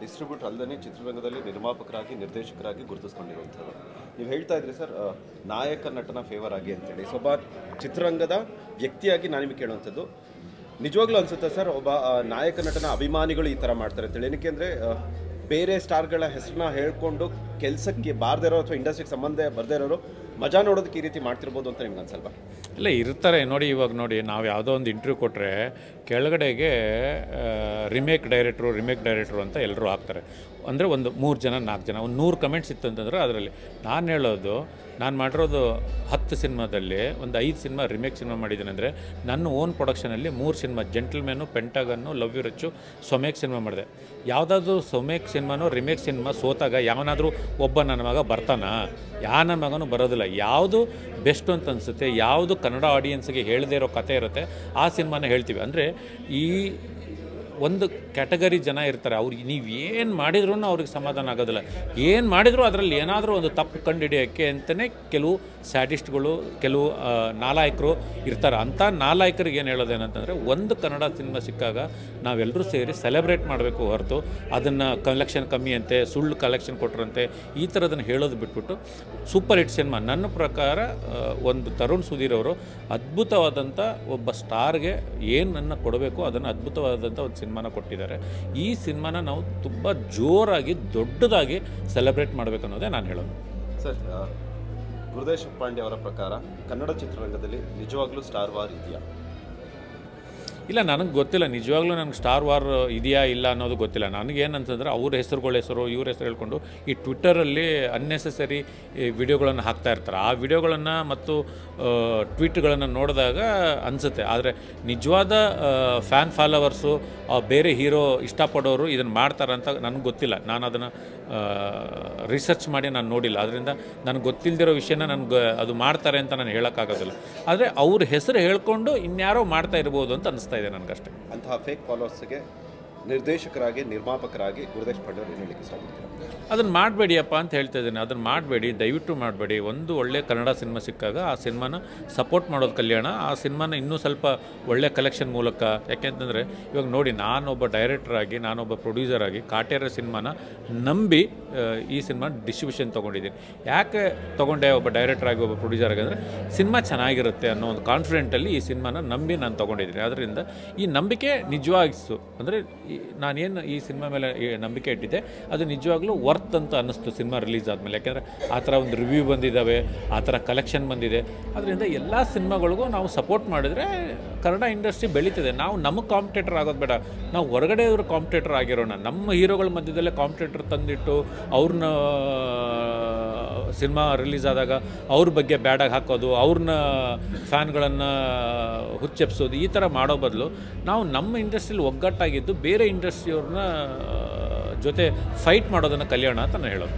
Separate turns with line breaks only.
Distributor ಅಲ್ಲದೆ ಚಿತ್ರರಂಗದಲ್ಲಿ ನಿರ್ಮಾಪಕರಾಗಿ ನಿರ್ದೇಶಕರಾಗಿ ಗುರುತಿಸ್ಕೊಂಡಿರುವಂಥದ್ದು. ನೀವು ಹೇಳ್ತಾ ಇದ್ರಿ ಸರ್ ನಾಯಕ ನಟನ ಫೇವರ್ ಆಗಿ ಅಂತೇಳಿ. ಒಬ್ಬ ಚಿತ್ರರಂಗದ ವ್ಯಕ್ತಿಯಾಗಿ ನಾನು ನಿಮಗೆ ಕೇಳುವಂಥದ್ದು, ನಿಜವಾಗ್ಲೂ ಅನಿಸುತ್ತೆ ಸರ್ ಒಬ್ಬ ನಾಯಕ ನಟನ ಅಭಿಮಾನಿಗಳು ಈ ಥರ ಮಾಡ್ತಾರೆ ಅಂತೇಳಿ. ಏನಕ್ಕೆ ಅಂದರೆ ಬೇರೆ ಸ್ಟಾರ್ಗಳ ಹೆಸರನ್ನ ಹೇಳ್ಕೊಂಡು ಕೆಲಸಕ್ಕೆ ಬಾರದೇ ಇರೋ ಅಥವಾ ಇಂಡಸ್ಟ್ರಿಗೆ ಸಂಬಂಧ ಬರದೇ ಇರೋರು ಮಜಾ ನೋಡೋದಕ್ಕೆ ಈ ರೀತಿ ಮಾಡ್ತಿರ್ಬೋದು ಅಂತ ನಿಮ್ಗೆ ಅನ್ಸಲ್ವಾ?
ಇಲ್ಲ, ಇರ್ತಾರೆ ನೋಡಿ. ಇವಾಗ ನೋಡಿ, ನಾವು ಯಾವುದೋ ಒಂದು ಇಂಟರ್ವ್ಯೂ ಕೊಟ್ಟರೆ ಕೆಳಗಡೆಗೆ ರಿಮೇಕ್ ಡೈರೆಕ್ಟ್ರು ಅಂತ ಎಲ್ಲರೂ ಹಾಕ್ತಾರೆ. ಅಂದರೆ ಒಂದು 3 ಜನ 4 ಜನ ಒಂದು 100 ಕಮೆಂಟ್ಸ್ ಇತ್ತು ಅಂತಂದರೆ ಅದರಲ್ಲಿ ನಾನು ಹೇಳೋದು, ನಾನು ಮಾಡಿರೋದು 10 ಸಿನಿಮಾದಲ್ಲಿ ಒಂದು 5 ಸಿನಿಮಾ ರಿಮೇಕ್ ಸಿನಿಮಾ ಮಾಡಿದ್ದೀನಿ. ಅಂದರೆ ನನ್ನ ಓನ್ ಪ್ರೊಡಕ್ಷನಲ್ಲಿ 3 cinema, Gentleman, Pentagon, Love You Rachchu, ಸ್ವಮೇಕ್ ಸಿನಿಮಾ ಮಾಡಿದೆ. ಯಾವುದಾದ್ರೂ ಸ್ವಮೇಕ್ ಸಿನಿಮಾನೋ ರಿಮೇಕ್ ಸಿನಿಮಾ ಸೋತಾಗ ಯಾವನಾದರೂ ಒಬ್ಬ ನನ್ನ ಮಗ ಬರ್ತಾನಾ? ನನ್ನ ಮಗನೂ ಬರೋದಿಲ್ಲ. ಯಾವುದು ಬೆಸ್ಟ್ ಅಂತ ಅನಿಸುತ್ತೆ, ಯಾವುದು ಕನ್ನಡ ಆಡಿಯನ್ಸ್ಗೆ ಹೇಳದೇ ಇರೋ ಕಥೆ ಇರುತ್ತೆ ಆ ಸಿನಿಮಾನ ಹೇಳ್ತೀವಿ. ಅಂದರೆ ಈ ಒಂದು ಕ್ಯಾಟಗರಿ ಜನ ಇರ್ತಾರೆ, ಅವ್ರಿಗೆ ನೀವು ಏನು ಮಾಡಿದ್ರೂ ಅವ್ರಿಗೆ ಸಮಾಧಾನ ಆಗೋದಿಲ್ಲ. ಏನು ಮಾಡಿದರೂ ಅದರಲ್ಲಿ ಏನಾದರೂ ಒಂದು ತಪ್ಪು ಕಂಡುಹಿಡಿಯೋಕ್ಕೆ ಅಂತಲೇ ಕೆಲವು ಸ್ಯಾಡಿಸ್ಟ್ಗಳು, ಕೆಲವು ನಾಲಾಯಕರು ಇರ್ತಾರೆ. ಅಂಥ ನಾಲಾಯಕರಿಗೆ ಏನು ಹೇಳೋದೇನಂತಂದರೆ, ಒಂದು ಕನ್ನಡ ಸಿನಿಮಾ ಸಿಕ್ಕಾಗ ನಾವೆಲ್ಲರೂ ಸೇರಿ ಸೆಲೆಬ್ರೇಟ್ ಮಾಡಬೇಕು ಹೊರತು ಅದನ್ನು ಕಲೆಕ್ಷನ್ ಕಮ್ಮಿ ಅಂತೆ, ಸುಳ್ಳು ಕಲೆಕ್ಷನ್ ಕೊಟ್ಟರಂತೆ ಈ ಥರದನ್ನು ಹೇಳೋದು ಬಿಟ್ಬಿಟ್ಟು ಸೂಪರ್ ಹಿಟ್ ಸಿನಿಮಾ. ನನ್ನ ಪ್ರಕಾರ ಒಂದು ತರುಣ್ ಸುಧೀರ್ ಅವರು ಅದ್ಭುತವಾದಂಥ ಒಬ್ಬ ಸ್ಟಾರ್ಗೆ ಏನನ್ನು ಕೊಡಬೇಕು ಅದನ್ನು ಅದ್ಭುತವಾದಂಥ ಒಂದು ಸಿನಿಮಾನ ಕೊಟ್ಟಿದ್ದಾರೆ. ಈ ಸಿನಿಮಾನ ನಾವು ತುಂಬ ಜೋರಾಗಿ ದೊಡ್ಡದಾಗಿ ಸೆಲೆಬ್ರೇಟ್ ಮಾಡಬೇಕು ಅನ್ನೋದೇ ನಾನು ಹೇಳೋದು.
ಸರ್, ಗುರುದೇಶ್ ಪಾಂಡೆ ಅವರ ಪ್ರಕಾರ ಕನ್ನಡ ಚಿತ್ರರಂಗದಲ್ಲಿ ನಿಜವಾಗ್ಲೂ ಸ್ಟಾರ್ ವಾರ್ ಇದೆಯಾ?
ಇಲ್ಲ, ನನಗೆ ಗೊತ್ತಿಲ್ಲ. ನಿಜವಾಗ್ಲೂ ನನಗೆ ಸ್ಟಾರ್ ವಾರ್ ಇದೆಯಾ ಇಲ್ಲ ಅನ್ನೋದು ಗೊತ್ತಿಲ್ಲ. ನನಗೇನಂತಂದರೆ ಅವ್ರ ಹೆಸರು ಇವ್ರ ಹೆಸರು ಹೇಳ್ಕೊಂಡು ಈ ಟ್ವಿಟ್ಟರಲ್ಲಿ ಅನ್ನೆಸೆಸರಿ ವಿಡಿಯೋಗಳನ್ನು ಹಾಕ್ತಾ ಇರ್ತಾರೆ. ಆ ವಿಡಿಯೋಗಳನ್ನು ಮತ್ತು ಟ್ವೀಟ್ಗಳನ್ನು ನೋಡಿದಾಗ ಅನಿಸುತ್ತೆ. ಆದರೆ ನಿಜವಾದ ಫ್ಯಾನ್ ಫಾಲೋವರ್ಸು, ಬೇರೆ ಹೀರೋ ಇಷ್ಟಪಡೋರು ಇದನ್ನು ಮಾಡ್ತಾರಂತ ನನಗೆ ಗೊತ್ತಿಲ್ಲ. ನಾನು ಅದನ್ನು ರಿಸರ್ಚ್ ಮಾಡಿ ನಾನು ನೋಡಿಲ್ಲ. ಅದರಿಂದ ನನಗೆ ಗೊತ್ತಿಲ್ಲದಿರೋ ವಿಷಯನ ನನಗೆ ಅದು ಮಾಡ್ತಾರೆ ಅಂತ ನಾನು ಹೇಳೋಕ್ಕಾಗೋದಿಲ್ಲ. ಆದರೆ ಅವ್ರ ಹೆಸರು ಹೇಳ್ಕೊಂಡು ಇನ್ಯಾರೋ ಮಾಡ್ತಾ ಇರ್ಬೋದು ಅಂತ ಅನಿಸ್ತಾ ಇದೆ ನನಗಷ್ಟೇ.
ಅಂತಹ ಫೇಕ್ ಫಾಲೋವರ್ಸ್ಗೆ ನಿರ್ದೇಶಕರಾಗಿ ನಿರ್ಮಾಪಕರಾಗಿ ಗುರುದೇಶ್ ಪಾಂಡೆ ಅವರು ಏನು ಹೇಳಲಿಕ್ಕೆ ಇಷ್ಟಪಡ್ತಾರೆ?
ಅದನ್ನು ಮಾಡಬೇಡಿಯಪ್ಪ ಅಂತ ಹೇಳ್ತಾ ಇದ್ದೀನಿ. ಅದನ್ನು ಮಾಡಬೇಡಿ, ದಯವಿಟ್ಟು ಮಾಡಬೇಡಿ. ಒಂದು ಒಳ್ಳೆ ಕನ್ನಡ ಸಿನಿಮಾ ಸಿಕ್ಕಾಗ ಆ ಸಿನಿಮಾನ ಸಪೋರ್ಟ್ ಮಾಡೋದು ಕಲ್ಯಾಣ. ಆ ಸಿನಿಮಾನ ಇನ್ನೂ ಸ್ವಲ್ಪ ಒಳ್ಳೆ ಕಲೆಕ್ಷನ್ ಮೂಲಕ, ಯಾಕೆಂತಂದರೆ ಇವಾಗ ನೋಡಿ, ನಾನೊಬ್ಬ ಡೈರೆಕ್ಟ್ರಾಗಿ, ನಾನೊಬ್ಬ ಪ್ರೊಡ್ಯೂಸರಾಗಿ ಕಾಟೇರ ಸಿನಿಮಾನ ನಂಬಿ ಈ ಸಿನಿಮಾ ಡಿಸ್ಟ್ರಿಬ್ಯೂಷನ್ ತೊಗೊಂಡಿದ್ದೀನಿ. ಯಾಕೆ ತೊಗೊಂಡೆ ಒಬ್ಬ ಡೈರೆಕ್ಟ್ರಾಗಿ, ಒಬ್ಬ ಪ್ರೊಡ್ಯೂಸರಾಗಿ ಅಂದರೆ ಸಿನಿಮಾ ಚೆನ್ನಾಗಿರುತ್ತೆ ಅನ್ನೋ ಒಂದು ಕಾನ್ಫಿಡೆಂಟಲ್ಲಿ ಈ ಸಿನಿಮಾನ ನಂಬಿ ನಾನು ತೊಗೊಂಡಿದ್ದೀನಿ. ಆದ್ದರಿಂದ ಈ ನಂಬಿಕೆ ನಿಜವಾಗಿತ್ತು. ಅಂದರೆ ನಾನೇನು ಈ ಸಿನಿಮಾ ಮೇಲೆ ನಂಬಿಕೆ ಇಟ್ಟಿದ್ದೆ ಅದು ನಿಜವಾಗ್ಲೂ ವರ್ತ್ ಅಂತ ಅನ್ನಿಸ್ತು ಸಿನಿಮಾ ರಿಲೀಸ್ ಆದಮೇಲೆ. ಯಾಕೆಂದರೆ ಆ ಥರ ಒಂದು ರಿವ್ಯೂ ಬಂದಿದ್ದಾವೆ, ಆ ಥರ ಕಲೆಕ್ಷನ್ ಬಂದಿದೆ. ಅದರಿಂದ ಎಲ್ಲ ಸಿನಿಮಾಗಳಿಗೂ ನಾವು ಸಪೋರ್ಟ್ ಮಾಡಿದರೆ ಕನ್ನಡ ಇಂಡಸ್ಟ್ರಿ ಬೆಳೀತದೆ. ನಾವು ನಮಗೆ ಕಾಂಪಿಟೇಟರ್ ಆಗೋದು ಬೇಡ, ನಾವು ಹೊರಗಡೆಯವರು ಕಾಂಪಿಟೇಟರ್ ಆಗಿರೋಣ. ನಮ್ಮ ಹೀರೋಗಳ ಮಧ್ಯದಲ್ಲೇ ಕಾಂಪಿಟೇಟರ್ ತಂದಿಟ್ಟು ಅವ್ರನ್ನ ಸಿನಿಮಾ ರಿಲೀಸ್ ಆದಾಗ ಅವ್ರ ಬಗ್ಗೆ ಬ್ಯಾಡಾಗಿ ಹಾಕೋದು, ಅವ್ರನ್ನ ಫ್ಯಾನ್ಗಳನ್ನು ಹುಚ್ಚೆಪ್ಸೋದು, ಈ ಥರ ಮಾಡೋ ಬದಲು ನಾವು ನಮ್ಮ ಇಂಡಸ್ಟ್ರಿಯಲ್ಲಿ ಒಗ್ಗಟ್ಟಾಗಿದ್ದು ಬೇರೆ ಇಂಡಸ್ಟ್ರಿಯವ್ರನ್ನ ಜೊತೆ ಫೈಟ್ ಮಾಡೋದನ್ನು ಕಲಿಯೋಣ ಅಂತ ನಾನು ಹೇಳೋದು.